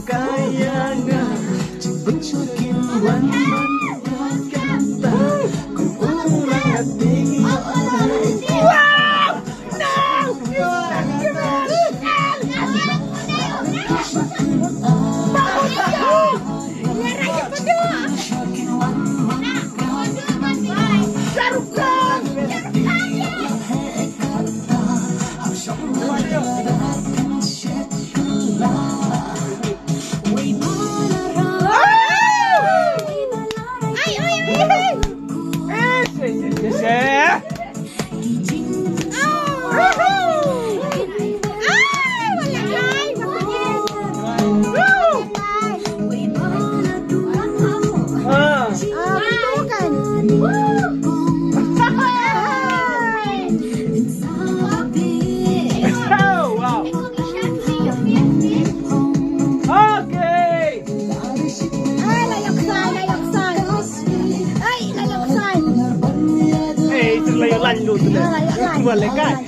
Kayangan Bencukin wan-wan kata Ku urang hati wow! Lain dulu tu dah. Boleh kan?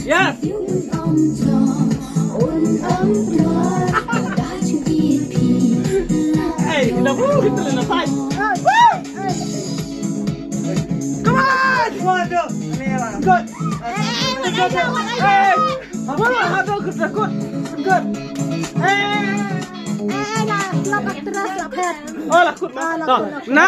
Ya. Hey, kenapa kita lepas? Come on! Waduh. Good. Hey, apa ada ketakut? Good. Lah, lepas terus lah pet. Oh, lah, good. Nah.